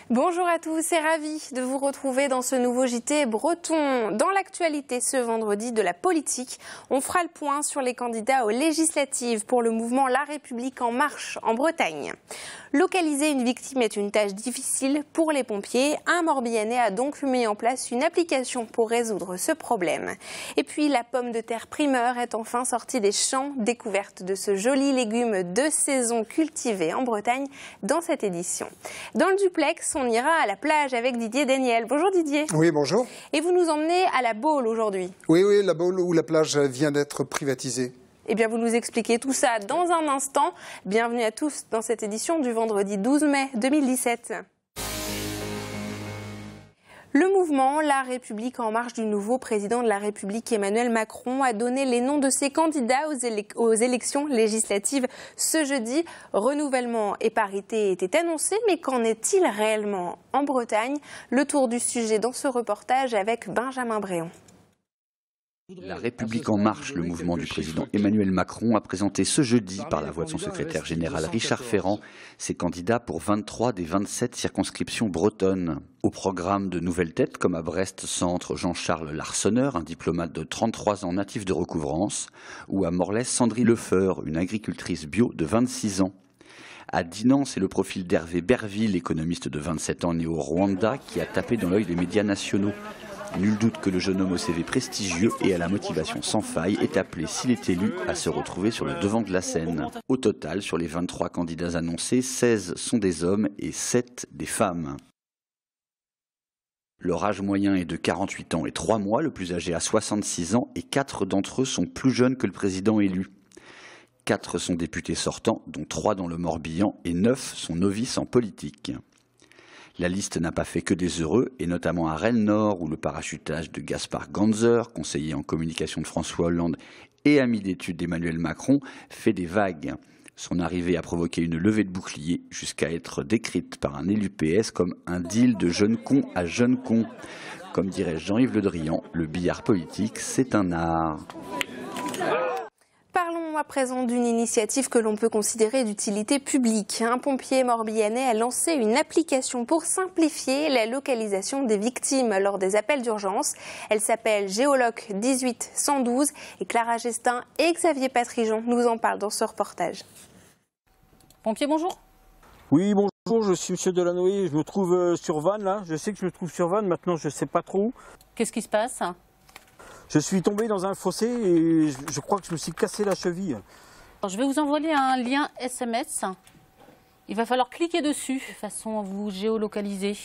Bonjour à tous et ravi de vous retrouver dans ce nouveau JT breton. Dans l'actualité ce vendredi de la politique, on fera le point sur les candidats aux législatives pour le mouvement La République en marche en Bretagne. Localiser une victime est une tâche difficile pour les pompiers. Un Morbihanais a donc mis en place une application pour résoudre ce problème. Et puis la pomme de terre primeur est enfin sortie des champs. Découverte de ce joli légume de saison cultivé en Bretagne dans cette édition. Dans le duplex, on ira à la plage avec Didier Déniel. Bonjour Didier. Oui, bonjour. Et vous nous emmenez à la Baule aujourd'hui. Oui, la Baule où la plage vient d'être privatisée. Eh bien, vous nous expliquez tout ça dans un instant. Bienvenue à tous dans cette édition du vendredi 12 mai 2017. Le mouvement La République en marche du nouveau président de la République Emmanuel Macron a donné les noms de ses candidats aux élections législatives ce jeudi. Renouvellement et parité étaient annoncés, mais qu'en est-il réellement en Bretagne? Le tour du sujet dans ce reportage avec Benjamin Bréon. La République en marche, le mouvement du président Emmanuel Macron, a présenté ce jeudi, par la voix de son secrétaire général Richard Ferrand, ses candidats pour 23 des 27 circonscriptions bretonnes. Au programme de nouvelles têtes, comme à Brest-Centre Jean-Charles Larsonneur, un diplomate de 33 ans natif de Recouvrance, ou à Morlaix Sandrine Lefeur, une agricultrice bio de 26 ans. À Dinan, c'est le profil d'Hervé Berville, économiste de 27 ans né au Rwanda, qui a tapé dans l'œil des médias nationaux. Nul doute que le jeune homme au CV prestigieux et à la motivation sans faille est appelé, s'il est élu, à se retrouver sur le devant de la scène. Au total, sur les 23 candidats annoncés, 16 sont des hommes et 7 des femmes. Leur âge moyen est de 48 ans et 3 mois, le plus âgé a 66 ans et 4 d'entre eux sont plus jeunes que le président élu. 4 sont députés sortants, dont 3 dans le Morbihan et 9 sont novices en politique. La liste n'a pas fait que des heureux, et notamment à Rennes-Nord, où le parachutage de Gaspard Ganzer, conseiller en communication de François Hollande et ami d'études d'Emmanuel Macron, fait des vagues. Son arrivée a provoqué une levée de boucliers, jusqu'à être décrite par un élu PS comme un deal de jeune con à jeune con. Comme dirait Jean-Yves Le Drian, le billard politique, c'est un art. Parlons à présent d'une initiative que l'on peut considérer d'utilité publique. Un pompier morbihanais a lancé une application pour simplifier la localisation des victimes lors des appels d'urgence. Elle s'appelle Géoloc 18112 et Clara Gestin et Xavier Patrijon nous en parlent dans ce reportage. Pompier, bonjour. Oui, bonjour, je suis monsieur Delanoë, je me trouve sur Vannes là. Je sais que je me trouve sur Vannes, maintenant je ne sais pas trop. Qu'est-ce qui se passe ? Je suis tombé dans un fossé et je crois que je me suis cassé la cheville. Alors, je vais vous envoyer un lien SMS. Il va falloir cliquer dessus de façon à vous géolocaliser.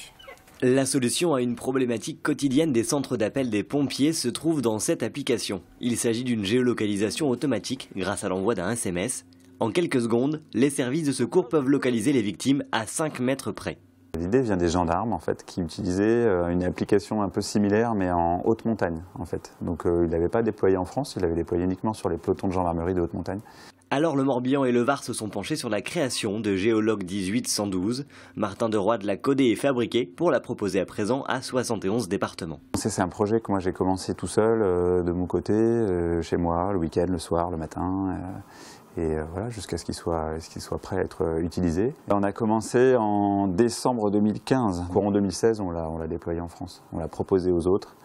La solution à une problématique quotidienne des centres d'appel des pompiers se trouve dans cette application. Il s'agit d'une géolocalisation automatique grâce à l'envoi d'un SMS. En quelques secondes, les services de secours peuvent localiser les victimes à 5 mètres près. L'idée vient des gendarmes en fait, qui utilisaient une application un peu similaire mais en haute montagne en fait. Donc il n'avait pas déployé en France, il l'avait déployé uniquement sur les pelotons de gendarmerie de haute montagne. Alors le Morbihan et le Var se sont penchés sur la création de Géoloc 18112. Martin de Roy l'a codé et fabriqué pour la proposer à présent à 71 départements. C'est un projet que moi j'ai commencé tout seul de mon côté, chez moi, le week-end, le soir, le matin. Et voilà, jusqu'à ce qu'il soit prêt à être utilisé. On a commencé en décembre 2015. Courant 2016, on l'a déployé en France. On l'a proposé aux autres.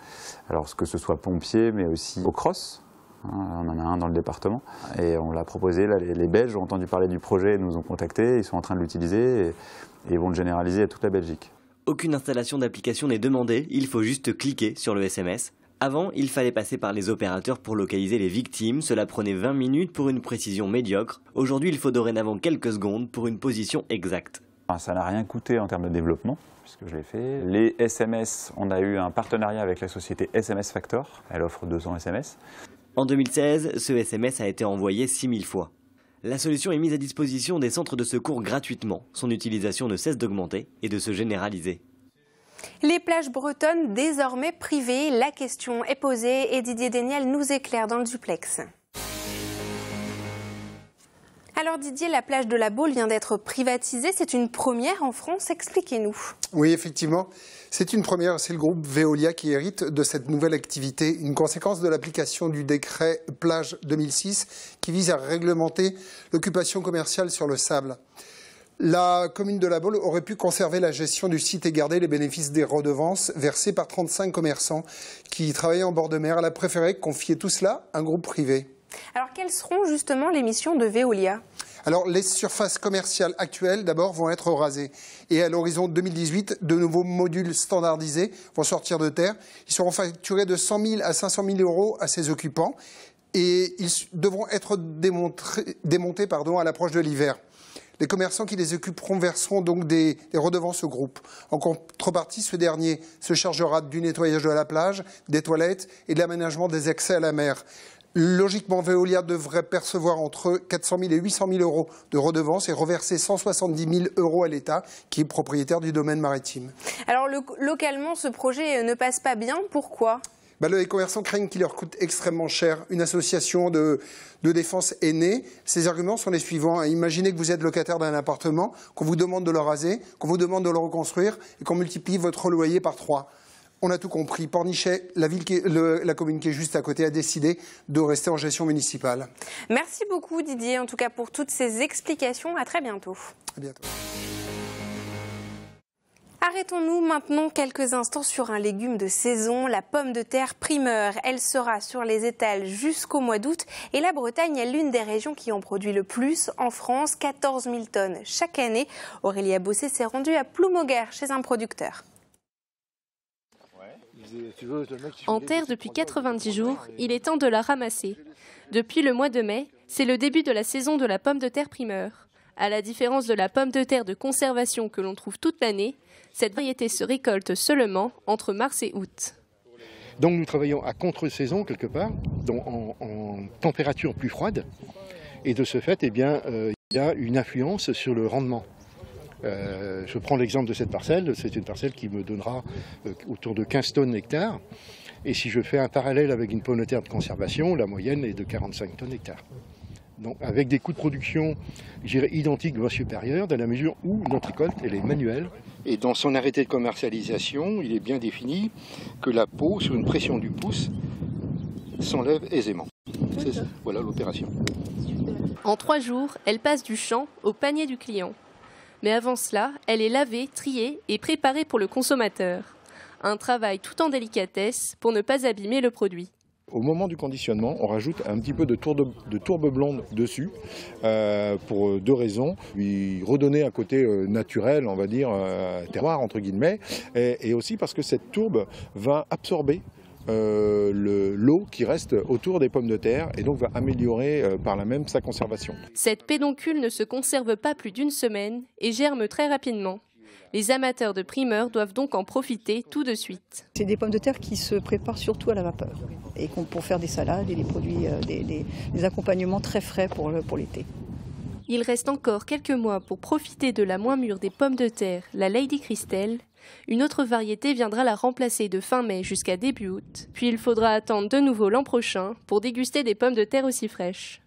Alors que ce soit pompiers, mais aussi au CROSS. On en a un dans le département. Et on l'a proposé. Là, les Belges ont entendu parler du projet et nous ont contactés. Ils sont en train de l'utiliser et vont le généraliser à toute la Belgique. Aucune installation d'application n'est demandée. Il faut juste cliquer sur le SMS. Avant, il fallait passer par les opérateurs pour localiser les victimes. Cela prenait 20 minutes pour une précision médiocre. Aujourd'hui, il faut dorénavant quelques secondes pour une position exacte. Ça n'a rien coûté en termes de développement, puisque je l'ai fait. Les SMS, on a eu un partenariat avec la société SMS Factor. Elle offre 200 SMS. En 2016, ce SMS a été envoyé 6000 fois. La solution est mise à disposition des centres de secours gratuitement. Son utilisation ne cesse d'augmenter et de se généraliser. Les plages bretonnes désormais privées, la question est posée et Didier Déniel nous éclaire dans le duplex. Alors Didier, la plage de la Baule vient d'être privatisée, c'est une première en France, expliquez-nous. Oui, effectivement, c'est une première, c'est le groupe Veolia qui hérite de cette nouvelle activité, une conséquence de l'application du décret plage 2006 qui vise à réglementer l'occupation commerciale sur le sable. La commune de La Baule aurait pu conserver la gestion du site et garder les bénéfices des redevances versées par 35 commerçants qui travaillaient en bord de mer. Elle a préféré confier tout cela à un groupe privé. Alors, quelles seront justement les missions de Veolia ? Alors, les surfaces commerciales actuelles, d'abord, vont être rasées. Et à l'horizon 2018, de nouveaux modules standardisés vont sortir de terre. Ils seront facturés de 100 000 à 500 000 euros à ses occupants. Et ils devront être démontés à l'approche de l'hiver. Les commerçants qui les occuperont verseront donc des redevances au groupe. En contrepartie, ce dernier se chargera du nettoyage de la plage, des toilettes et de l'aménagement des accès à la mer. Logiquement, Veolia devrait percevoir entre 400 000 et 800 000 euros de redevances et reverser 170 000 euros à l'État, qui est propriétaire du domaine maritime. Alors, localement, ce projet ne passe pas bien. Pourquoi ? Les commerçants craignent qu'il leur coûte extrêmement cher. Une association de défense est née. Ces arguments sont les suivants. Imaginez que vous êtes locataire d'un appartement, qu'on vous demande de le raser, qu'on vous demande de le reconstruire et qu'on multiplie votre loyer par 3. On a tout compris. Pornichet, la commune qui est juste à côté, a décidé de rester en gestion municipale. Merci beaucoup Didier, en tout cas pour toutes ces explications. À très bientôt. À bientôt. Arrêtons-nous maintenant quelques instants sur un légume de saison, la pomme de terre primeur. Elle sera sur les étals jusqu'au mois d'août et la Bretagne est l'une des régions qui en produit le plus en France, 14 000 tonnes chaque année. Aurélia Bossé s'est rendue à Ploumoguer chez un producteur. En terre depuis 90 jours, il est temps de la ramasser. Depuis le mois de mai, c'est le début de la saison de la pomme de terre primeur. À la différence de la pomme de terre de conservation que l'on trouve toute l'année, cette variété se récolte seulement entre mars et août. Donc nous travaillons à contre-saison quelque part, en température plus froide. Et de ce fait, il y a une influence sur le rendement. Je prends l'exemple de cette parcelle. C'est une parcelle qui me donnera autour de 15 tonnes hectare. Et si je fais un parallèle avec une pomme de terre de conservation, la moyenne est de 45 tonnes hectare. Donc, avec des coûts de production, je dirais, identiques, voire supérieurs, dans la mesure où notre récolte elle est manuelle. Et dans son arrêté de commercialisation, il est bien défini que la peau, sur une pression du pouce, s'enlève aisément. C'est ça, voilà l'opération. En 3 jours, elle passe du champ au panier du client. Mais avant cela, elle est lavée, triée et préparée pour le consommateur. Un travail tout en délicatesse pour ne pas abîmer le produit. Au moment du conditionnement, on rajoute un petit peu de tourbe blonde dessus pour 2 raisons. Lui redonner un côté naturel, on va dire, terroir entre guillemets, et aussi parce que cette tourbe va absorber l'eau qui reste autour des pommes de terre et donc va améliorer par là même sa conservation. Cette pédoncule ne se conserve pas plus d'1 semaine et germe très rapidement. Les amateurs de primeurs doivent donc en profiter tout de suite. C'est des pommes de terre qui se préparent surtout à la vapeur et pour faire des salades et des produits, des accompagnements très frais pour l'été. Il reste encore quelques mois pour profiter de la moins mûre des pommes de terre, la Lady Christelle. Une autre variété viendra la remplacer de fin mai jusqu'à début août. Puis il faudra attendre de nouveau l'an prochain pour déguster des pommes de terre aussi fraîches.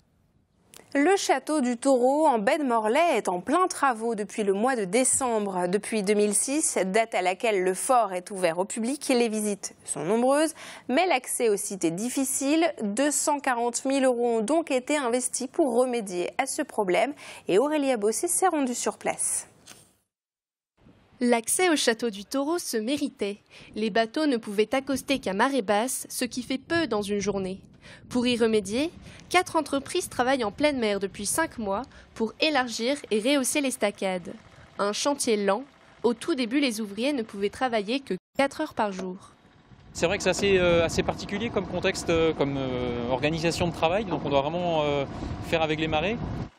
Le château du Taureau en baie de Morlaix est en plein travaux depuis le mois de décembre. Depuis 2006, date à laquelle le fort est ouvert au public, les visites sont nombreuses, mais l'accès au site est difficile. 240 000 euros ont donc été investis pour remédier à ce problème et Aurélia Bossé s'est rendue sur place. L'accès au château du Taureau se méritait. Les bateaux ne pouvaient accoster qu'à marée basse, ce qui fait peu dans une journée. Pour y remédier, 4 entreprises travaillent en pleine mer depuis 5 mois pour élargir et rehausser les staccades. Un chantier lent. Au tout début, les ouvriers ne pouvaient travailler que 4 heures par jour. C'est vrai que c'est assez particulier comme contexte, comme organisation de travail, donc on doit vraiment faire avec les marées.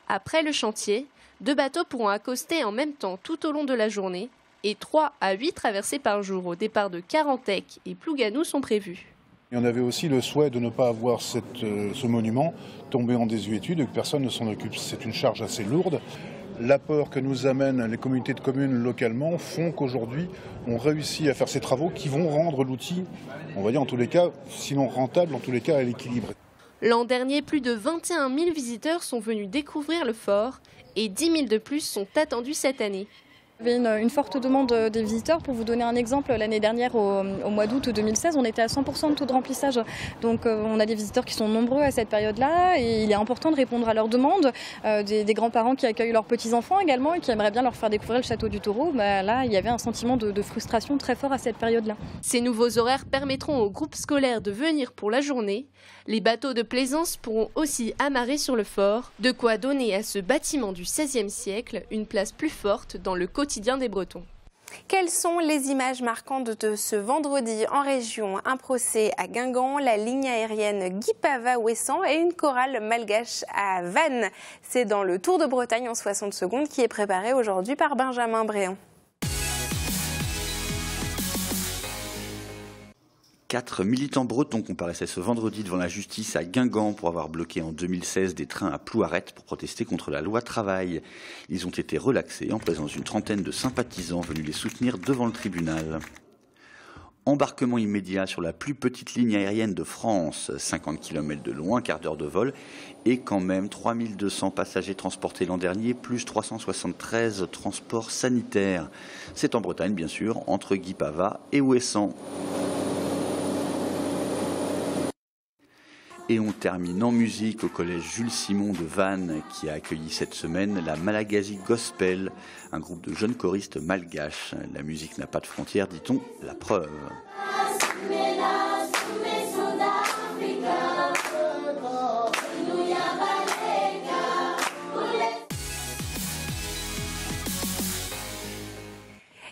Après le chantier, 2 bateaux pourront accoster en même temps tout au long de la journée et 3 à 8 traversées par jour au départ de Carantec et Plouganou sont prévus. Et on avait aussi le souhait de ne pas avoir ce monument tombé en désuétude et que personne ne s'en occupe. C'est une charge assez lourde. L'apport que nous amènent les communautés de communes localement font qu'aujourd'hui, on réussit à faire ces travaux qui vont rendre l'outil, on va dire en tous les cas, sinon rentable, en tous les cas à l'équilibre. L'an dernier, plus de 21 000 visiteurs sont venus découvrir le fort et 10 000 de plus sont attendus cette année. Il y avait une forte demande des visiteurs. Pour vous donner un exemple, l'année dernière, au mois d'août 2016, on était à 100% de taux de remplissage. Donc on a des visiteurs qui sont nombreux à cette période-là et il est important de répondre à leurs demandes. Des grands-parents qui accueillent leurs petits-enfants également et qui aimeraient bien leur faire découvrir le château du Taureau. Là, il y avait un sentiment de frustration très fort à cette période-là. Ces nouveaux horaires permettront aux groupes scolaires de venir pour la journée. Les bateaux de plaisance pourront aussi amarrer sur le fort, de quoi donner à ce bâtiment du XVIe siècle une place plus forte dans le quotidien des Bretons. Quelles sont les images marquantes de ce vendredi en région? Un procès à Guingamp, la ligne aérienne Guipava-Ouessant et une chorale malgache à Vannes. C'est dans le Tour de Bretagne en 60 secondes qui est préparé aujourd'hui par Benjamin Bréant. 4 militants bretons comparaissaient ce vendredi devant la justice à Guingamp pour avoir bloqué en 2016 des trains à Plouaret pour protester contre la loi travail. Ils ont été relaxés en présence d'une trentaine de sympathisants venus les soutenir devant le tribunal. Embarquement immédiat sur la plus petite ligne aérienne de France, 50 km de long, un quart d'heure de vol, et quand même 3200 passagers transportés l'an dernier, plus 373 transports sanitaires. C'est en Bretagne, bien sûr, entre Guipava et Ouessant. Et on termine en musique au collège Jules Simon de Vannes qui a accueilli cette semaine la Malagasy Gospel, un groupe de jeunes choristes malgaches. La musique n'a pas de frontières, dit-on, la preuve.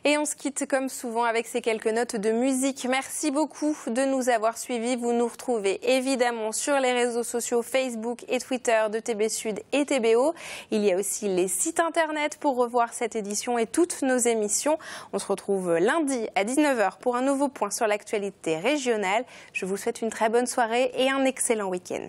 Et on se quitte comme souvent avec ces quelques notes de musique. Merci beaucoup de nous avoir suivis. Vous nous retrouvez évidemment sur les réseaux sociaux Facebook et Twitter de TB Sud et TBO. Il y a aussi les sites internet pour revoir cette édition et toutes nos émissions. On se retrouve lundi à 19h pour un nouveau point sur l'actualité régionale. Je vous souhaite une très bonne soirée et un excellent week-end.